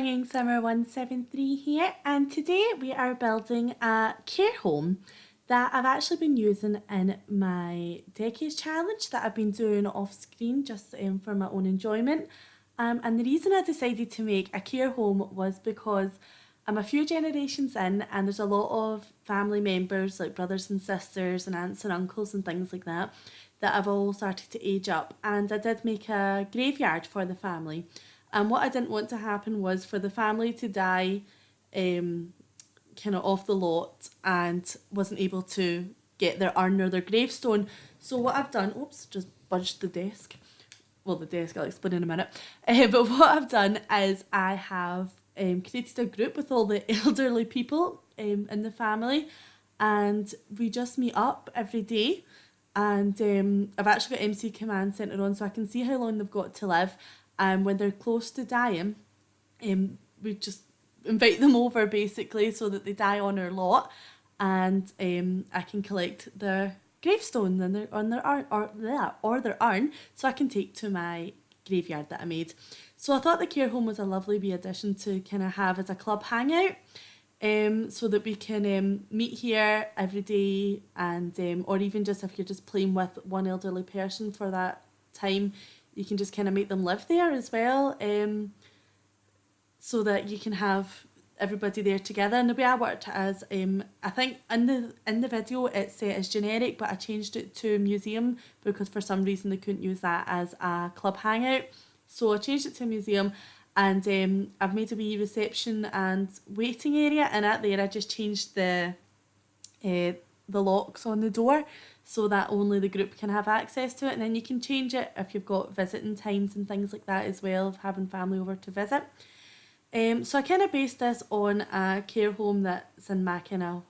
Singing Summer 173 here, and today we are building a care home that I've actually been using in my decades challenge that I've been doing off screen just for my own enjoyment. And the reason I decided to make a care home was because I'm a few generations in, and there's a lot of family members like brothers and sisters and aunts and uncles and things like that have all started to age up, and I did make a graveyard for the family. And what I didn't want to happen was for the family to die kind of off the lot and wasn't able to get their urn or their gravestone. So what I've done, oops, just budged the desk. Well, the desk I'll explain in a minute. But what I've done is I have created a group with all the elderly people in the family, and we just meet up every day. And I've actually got MC Command Centre on so I can see how long they've got to live. And when they're close to dying, we just invite them over basically so that they die on our lot, and I can collect their gravestone and on their urn or their urn, so I can take to my graveyard that I made. So I thought the care home was a lovely wee addition to kind of have as a club hangout. So that we can meet here every day, and or even just if you're just playing with one elderly person for that time, you can just kind of make them live there as well, so that you can have everybody there together. And the way I worked it is, I think in the video it's set as generic, but I changed it to museum because for some reason they couldn't use that as a club hangout. So I changed it to a museum, and I've made a wee reception and waiting area, and at there I just changed the locks on the door so that only the group can have access to it. And then you can change it if you've got visiting times and things like that as well, of having family over to visit. So I kind of based this on a care home that's in my kind of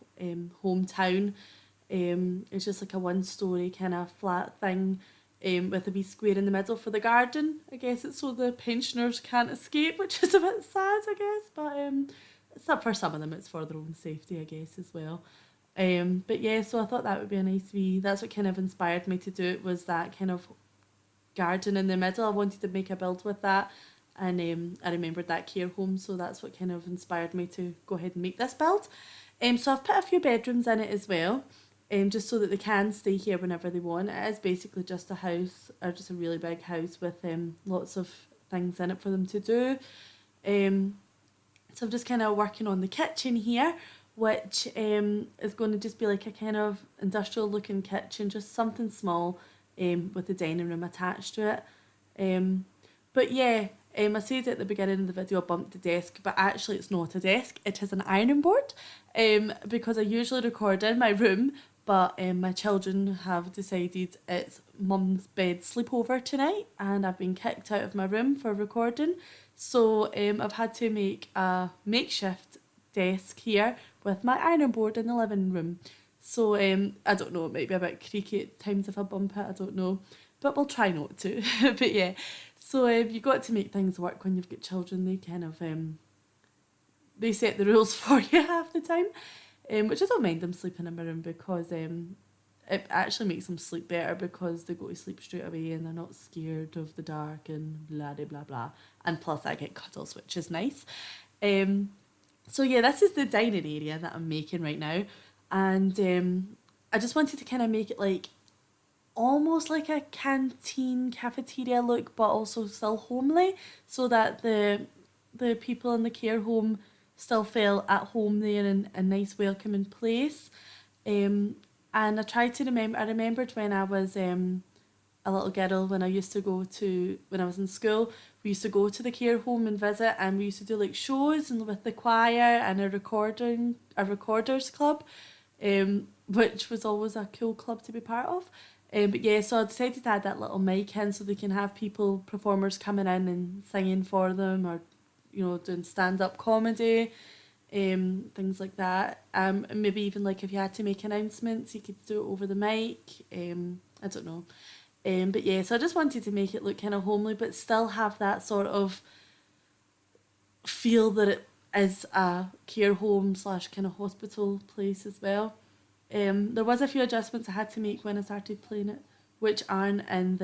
hometown. It's just like a one-storey kind of flat thing, with a wee square in the middle for the garden. I guess it's so the pensioners can't escape, which is a bit sad, I guess. But it's not for some of them, it's for their own safety, I guess, as well. But yeah, so I thought that would be a nice wee, that's what kind of inspired me to do it, was that kind of garden in the middle. I wanted to make a build with that, and I remembered that care home, so that's what kind of inspired me to go ahead and make this build. So I've put a few bedrooms in it as well, just so that they can stay here whenever they want. It is basically just a house, or just a really big house with lots of things in it for them to do. So I'm just kind of working on the kitchen here, which is going to just be like a kind of industrial looking kitchen, just something small, with the dining room attached to it. But yeah, I said at the beginning of the video I bumped the desk, but actually it's not a desk, it is an ironing board, because I usually record in my room, but my children have decided it's mum's bed sleepover tonight, and I've been kicked out of my room for recording. So I've had to make a makeshift desk here with my ironing board in the living room. So I don't know, it might be a bit creaky at times if I bump it, I don't know, but we'll try not to. But yeah, so you've got to make things work when you've got children. They kind of they set the rules for you half the time, which I don't mind them sleeping in my room, because it actually makes them sleep better because they go to sleep straight away and they're not scared of the dark and blah blah blah blah. And plus I get cuddles, which is nice. So yeah, this is the dining area that I'm making right now, and I just wanted to kind of make it like almost like a canteen cafeteria look, but also still homely, so that the people in the care home still felt at home there, in a nice welcoming place. And I tried to remember, I remembered when I was a little girl, when I used to go to, when I was in school, we used to go to the care home and visit, and we used to do like shows and with the choir and a recorders club, which was always a cool club to be part of. But yeah, so I decided to add that little mic in so they can have performers coming in and singing for them, or doing stand-up comedy, things like that. And maybe even like if you had to make announcements, you could do it over the mic. I don't know. But yeah, so I just wanted to make it look kind of homely, but still have that sort of feel that it is a care home slash kind of hospital place as well. There was a few adjustments I had to make when I started playing it, which aren't in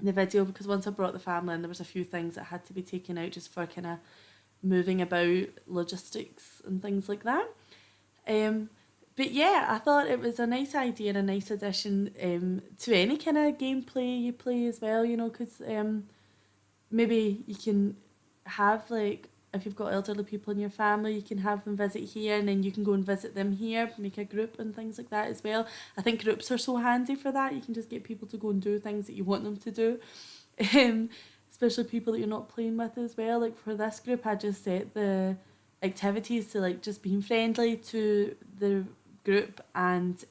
the video, because once I brought the family in, there was a few things that had to be taken out just for kind of moving about, logistics and things like that. Um, but yeah, I thought it was a nice idea and a nice addition to any kind of gameplay you play as well, you know, because maybe you can have like, if you've got elderly people in your family, you can have them visit here and then you can go and visit them here, make a group and things like that as well. I think groups are so handy for that. You can just get people to go and do things that you want them to do. Um, Especially people that you're not playing with as well. Like for this group, I just set the activities to like just being friendly to the group and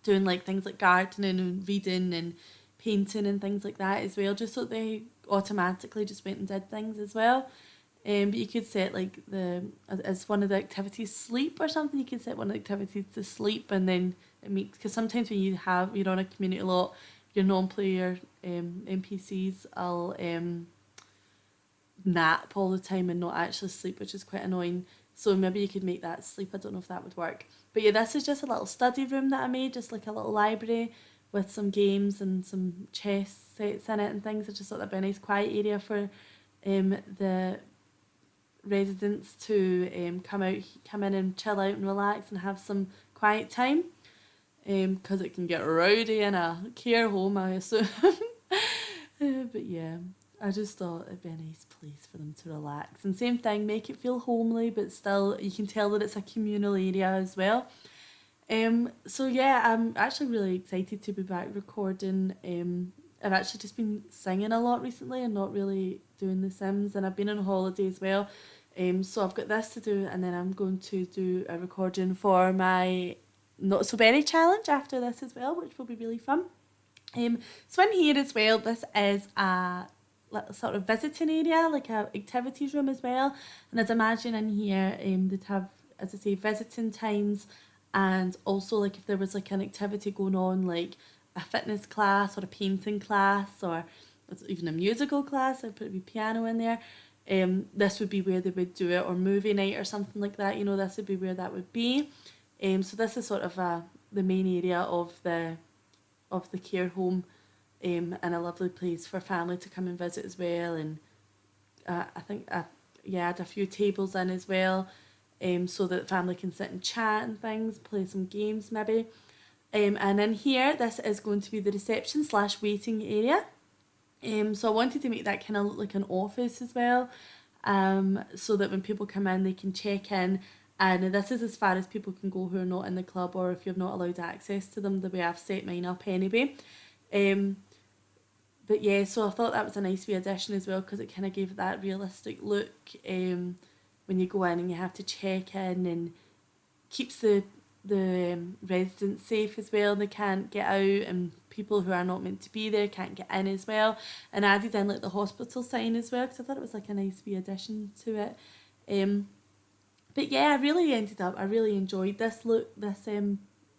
doing like things like gardening and reading and painting and things like that as well, just so they automatically just went and did things as well. But you could set like the as one of the activities sleep or something. You could set one of the activities to sleep, and then it makes, because sometimes when you're on a community lot, your non-player NPCs will nap all the time and not actually sleep, which is quite annoying. So maybe you could make that sleep. I don't know if that would work. But yeah, this is just a little study room that I made, just like a little library with some games and some chess sets in it and things. I just thought that'd be a nice quiet area for the residents to come in and chill out and relax and have some quiet time. Because it can get rowdy in a care home, I assume. But yeah, I just thought it'd be a nice place for them to relax. And same thing, make it feel homely, but still you can tell that it's a communal area as well. So yeah, I'm actually really excited to be back recording. I've actually just been singing a lot recently and not really doing the Sims, and I've been on holiday as well. So I've got this to do, and then I'm going to do a recording for my Not So Berry challenge after this as well, which will be really fun. So in here as well, this is a sort of visiting area, like a activities room as well. And I'd imagine in here they'd have, as I say, visiting times, and also like if there was like an activity going on, like a fitness class or a painting class or even a musical class, I'd put a piano in there. This would be where they would do it, or movie night or something like that. You know, this would be where that would be. So this is sort of the main area of the care home, and a lovely place for family to come and visit as well. And I think yeah, I had a few tables in as well, so that family can sit and chat and things, play some games maybe. And in here, this is going to be the reception slash waiting area. So I wanted to make that kind of look like an office as well, so that when people come in, they can check in. And this is as far as people can go who are not in the club, or if you're not allowed access to them, the way I've set mine up anyway. But yeah, so I thought that was a nice wee addition as well, because it kind of gave that realistic look when you go in and you have to check in, and keeps the residents safe as well. They can't get out, and people who are not meant to be there can't get in as well. And added in like the hospital sign as well, because I thought it was like a nice wee addition to it. But yeah, I really enjoyed this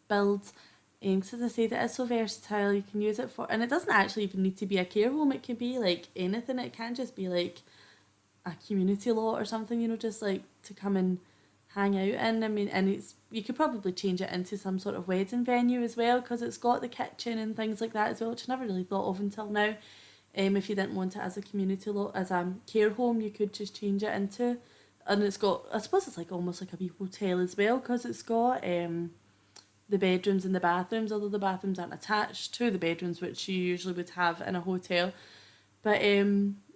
build. Because as I said, it is so versatile. You can use it for, and it doesn't actually even need to be a care home. It can be like anything. It can just be like a community lot or something, you know, just like to come and hang out in. I mean, and you could probably change it into some sort of wedding venue as well, because it's got the kitchen and things like that as well, which I never really thought of until now. If you didn't want it as a community lot, as a care home, you could just change it into, and it's got, I suppose it's like almost like a wee hotel as well, because it's got the bedrooms and the bathrooms, although the bathrooms aren't attached to the bedrooms, which you usually would have in a hotel. But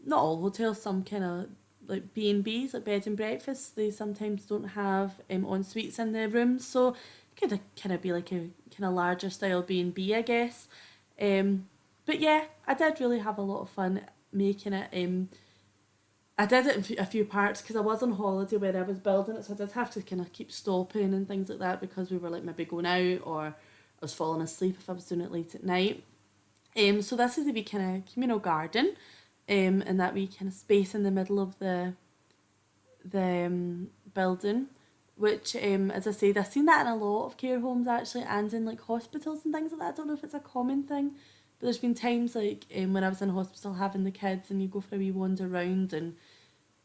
not all hotels, some kind of like B&Bs, like bed and breakfast, they sometimes don't have en suites in their rooms, so it could kind of be like a kind of larger style B&B, I guess. But yeah, I did really have a lot of fun making it. I did it in a few parts because I was on holiday where I was building it, so I did have to kind of keep stopping and things like that, because we were like maybe going out, or I was falling asleep if I was doing it late at night. So this is a wee kind of communal garden, and that wee kind of space in the middle of the building, which as I said, I've seen that in a lot of care homes actually, and in like hospitals and things like that. I don't know if it's a common thing, but there's been times like when I was in hospital having the kids, and you go for a wee wander around, and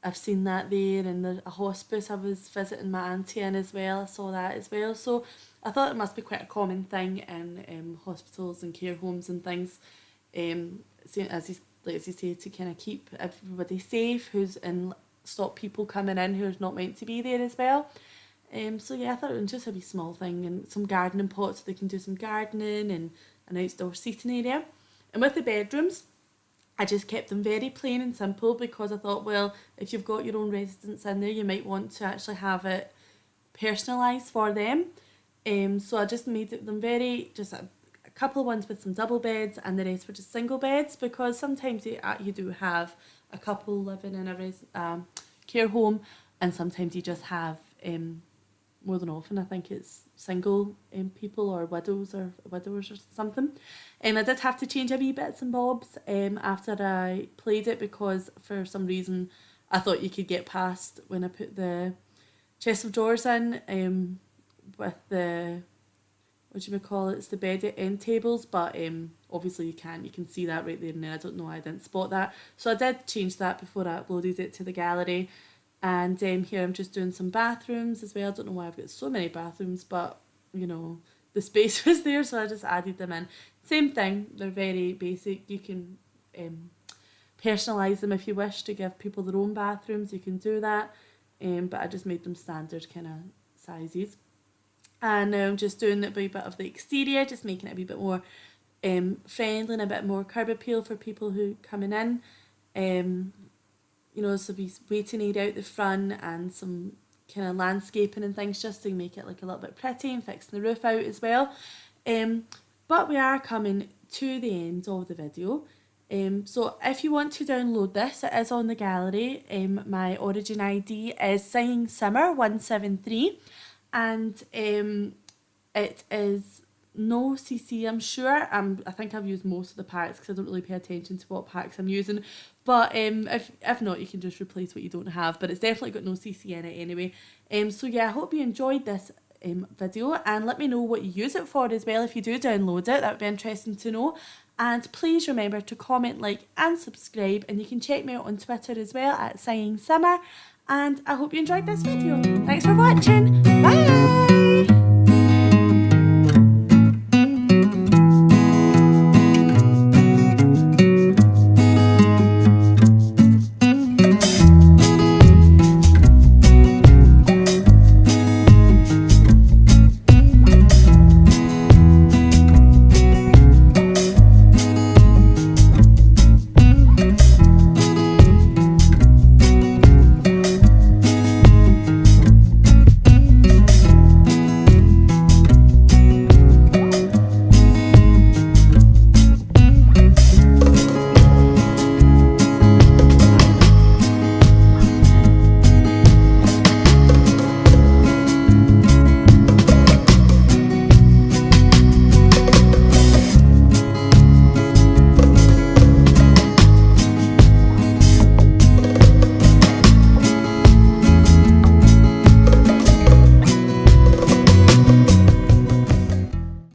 I've seen that there. And there's a hospice I was visiting my auntie in as well, I saw that as well. So I thought it must be quite a common thing in hospitals and care homes and things. as you say, to kind of keep everybody safe who's in, stop people coming in who's not meant to be there as well. So yeah, I thought it was just a wee small thing, and some gardening pots so they can do some gardening, and an outdoor seating area. And with the bedrooms, I just kept them very plain and simple because I thought, well, if you've got your own residents in there, you might want to actually have it personalised for them. So I just made them very, just a couple of ones with some double beds, and the rest were just single beds, because sometimes you do have a couple living in a care home, and sometimes you just have more than often, I think it's single people or widowers or something. I did have to change a wee bits and bobs after I played it, because for some reason I thought you could get past when I put the chest of drawers in with the, what do you call it, it's the bed end tables, but obviously you can't, you can see that right there and there. I don't know why I didn't spot that, so I did change that before I uploaded it to the gallery. And here I'm just doing some bathrooms as well. I don't know why I've got so many bathrooms, but you know, the space was there, so I just added them in. Same thing, they're very basic. You can personalise them if you wish to give people their own bathrooms, you can do that. But I just made them standard kind of sizes. And now I'm just doing a wee bit of the exterior, just making it a wee bit more friendly and a bit more curb appeal for people who coming in. You know, so we waiting area out the front and some kind of landscaping and things, just to make it look a little bit pretty, and fixing the roof out as well. But we are coming to the end of the video. So if you want to download this, it is on the gallery. My origin ID is Singing Simmer 173, and it is no CC, I'm sure. I think I've used most of the packs because I don't really pay attention to what packs I'm using. But if not, you can just replace what you don't have. But it's definitely got no CC in it anyway. So yeah, I hope you enjoyed this video, and let me know what you use it for as well if you do download it. That would be interesting to know. And please remember to comment, like and subscribe, and you can check me out on Twitter as well at Singing Simmer. And I hope you enjoyed this video. Thanks for watching.